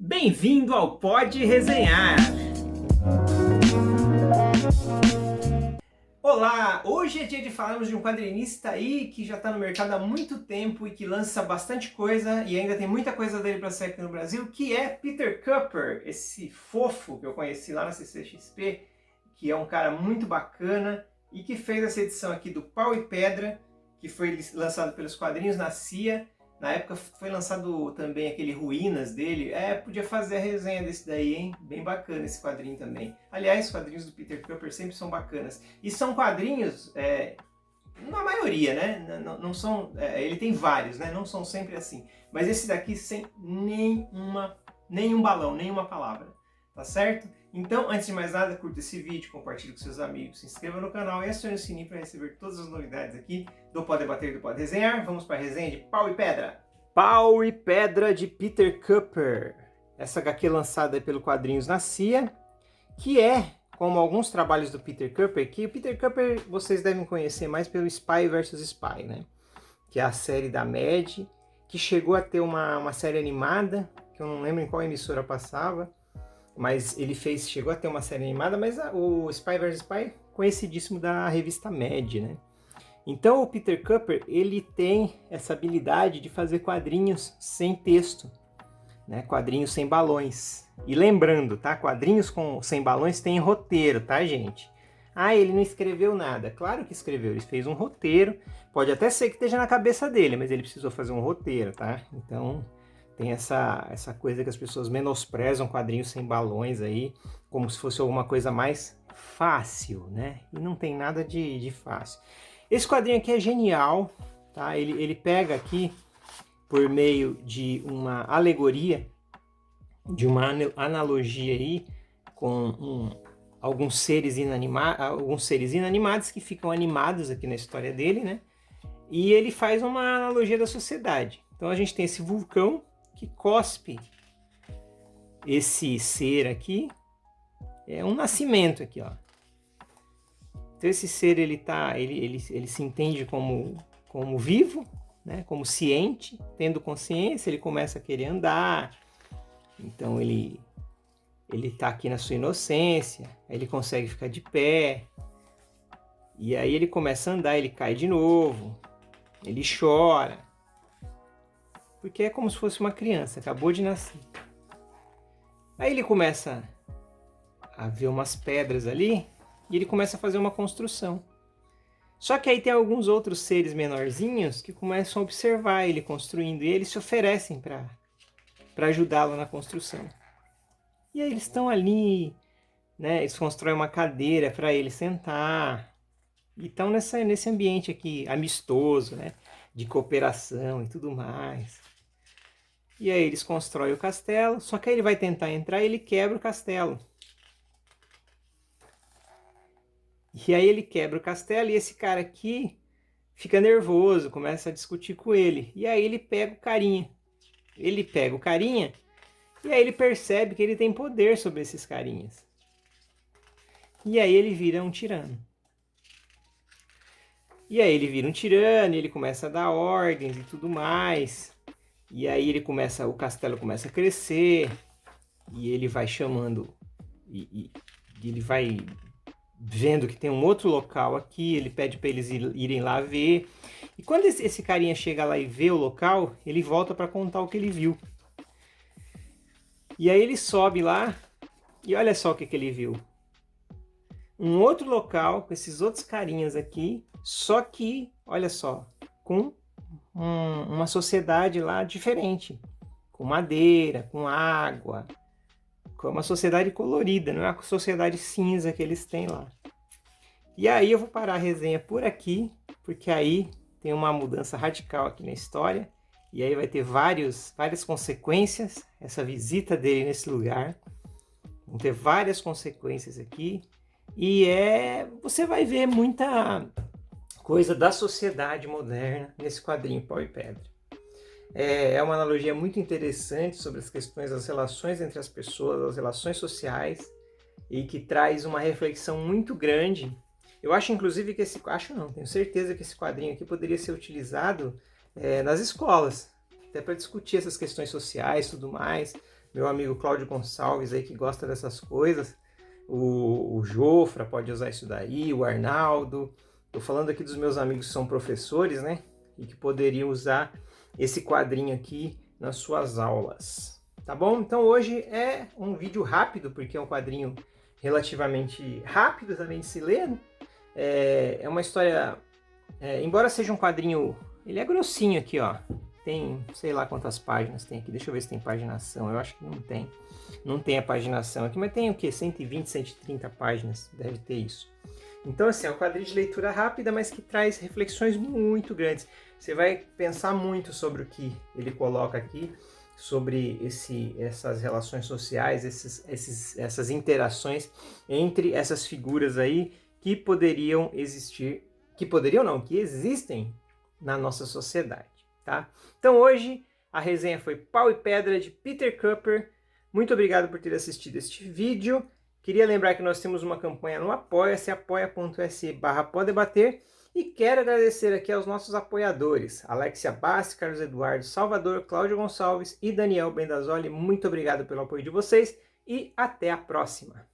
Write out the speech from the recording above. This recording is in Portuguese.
Bem-vindo ao Pode Resenhar! Olá! Hoje é dia de falarmos de um quadrinista aí que já está no mercado há muito tempo e que lança bastante coisa e ainda tem muita coisa dele para sair aqui no Brasil, que é Peter Kuper, esse fofo que eu conheci lá na CCXP, que é um cara muito bacana e que fez essa edição aqui do Pau e Pedra, que foi lançado pelos quadrinhos na CIA. Na época foi lançado também aquele Ruínas dele. Podia fazer a resenha desse daí, hein? Bem bacana esse quadrinho também. Aliás, os quadrinhos do Peter Kuper sempre são bacanas. E são quadrinhos, na maioria, né? Não são, ele tem vários, né? Não são sempre assim. Mas esse daqui sem nenhum balão, nenhuma palavra. Tá certo? Então, antes de mais nada, curta esse vídeo, compartilhe com seus amigos, se inscreva no canal e acione o sininho para receber todas as novidades aqui do Pode Debater e do Pode Resenhar. Vamos para a resenha de Pau e Pedra. Pau e Pedra de Peter Kuper. Essa HQ lançada pelo Quadrinhos na CIA, que é, como alguns trabalhos do Peter Kuper, que o Peter Kuper vocês devem conhecer mais pelo Spy vs Spy, né? Que é a série da Mad, que chegou a ter uma série animada, que eu não lembro em qual emissora passava, mas ele chegou a ter uma série animada, mas o Spy vs Spy, conhecidíssimo da revista Mad, né? Então o Peter Kuper, ele tem essa habilidade de fazer quadrinhos sem texto, né? Quadrinhos sem balões. E lembrando, tá? Quadrinhos sem balões tem roteiro, tá, gente? Ele não escreveu nada. Claro que escreveu, ele fez um roteiro. Pode até ser que esteja na cabeça dele, mas ele precisou fazer um roteiro, tá? Então tem essa coisa que as pessoas menosprezam quadrinhos sem balões aí, como se fosse alguma coisa mais fácil, né? E não tem nada de fácil. Esse quadrinho aqui é genial, tá? Ele pega aqui, por meio de uma alegoria, de uma analogia aí, com alguns seres inanimados que ficam animados aqui na história dele, né? E ele faz uma analogia da sociedade. Então a gente tem esse vulcão que cospe esse ser aqui, é um nascimento aqui, ó. Então esse ser ele se entende como vivo, né? Como ciente, tendo consciência, ele começa a querer andar. Então ele está aqui na sua inocência, ele consegue ficar de pé. E aí ele começa a andar, ele cai de novo, ele chora. Porque é como se fosse uma criança, acabou de nascer. Aí ele começa a ver umas pedras ali e ele começa a fazer uma construção. Só que aí tem alguns outros seres menorzinhos que começam a observar ele construindo e eles se oferecem para ajudá-lo na construção. E aí eles estão ali, né? Eles constroem uma cadeira para ele sentar. E estão nesse ambiente aqui amistoso, né? De cooperação e tudo mais. E aí eles constroem o castelo, só que aí ele vai tentar entrar e ele quebra o castelo. E aí ele quebra o castelo e esse cara aqui fica nervoso, começa a discutir com ele. E aí ele pega o carinha. Ele pega o carinha e aí ele percebe que ele tem poder sobre esses carinhas. E aí ele vira um tirano. E aí ele vira um tirano, ele começa a dar ordens e tudo mais. E aí o castelo começa a crescer, e ele vai chamando, e ele vai vendo que tem um outro local aqui, ele pede para eles irem lá ver. E quando esse carinha chega lá e vê o local, ele volta para contar o que ele viu. E aí ele sobe lá, e olha só o que ele viu. Um outro local, com esses outros carinhas aqui, só que, olha só, com uma sociedade lá diferente, com madeira, com água, com uma sociedade colorida, não é a sociedade cinza que eles têm lá. E aí eu vou parar a resenha por aqui, porque aí tem uma mudança radical aqui na história, e aí vai ter várias consequências, essa visita dele nesse lugar, vão ter várias consequências aqui, e você vai ver muita coisa da sociedade moderna nesse quadrinho Pau e Pedra. É uma analogia muito interessante sobre as questões das relações entre as pessoas, as relações sociais, e que traz uma reflexão muito grande. Eu acho, inclusive, que tenho certeza que esse quadrinho aqui poderia ser utilizado nas escolas, até para discutir essas questões sociais e tudo mais, meu amigo Cláudio Gonçalves aí que gosta dessas coisas, o Jofra pode usar isso daí, o Arnaldo. Tô falando aqui dos meus amigos que são professores, né? E que poderiam usar esse quadrinho aqui nas suas aulas. Tá bom? Então hoje é um vídeo rápido, porque é um quadrinho relativamente rápido também de se ler. É uma história... embora seja um quadrinho... Ele é grossinho aqui, ó. Tem, sei lá quantas páginas tem aqui. Deixa eu ver se tem paginação. Eu acho que não tem. Não tem a paginação aqui, mas tem o quê? 120, 130 páginas. Deve ter isso. Então, assim, é um quadrinho de leitura rápida, mas que traz reflexões muito grandes. Você vai pensar muito sobre o que ele coloca aqui, sobre essas relações sociais, essas interações entre essas figuras aí que poderiam existir, que existem na nossa sociedade, tá? Então hoje a resenha foi Pau e Pedra de Peter Kuper. Muito obrigado por ter assistido este vídeo. Queria lembrar que nós temos uma campanha no Apoia-se, apoia.se/podebater. E quero agradecer aqui aos nossos apoiadores, Alexia Bassi, Carlos Eduardo Salvador, Cláudio Gonçalves e Daniel Bendazoli. Muito obrigado pelo apoio de vocês e até a próxima!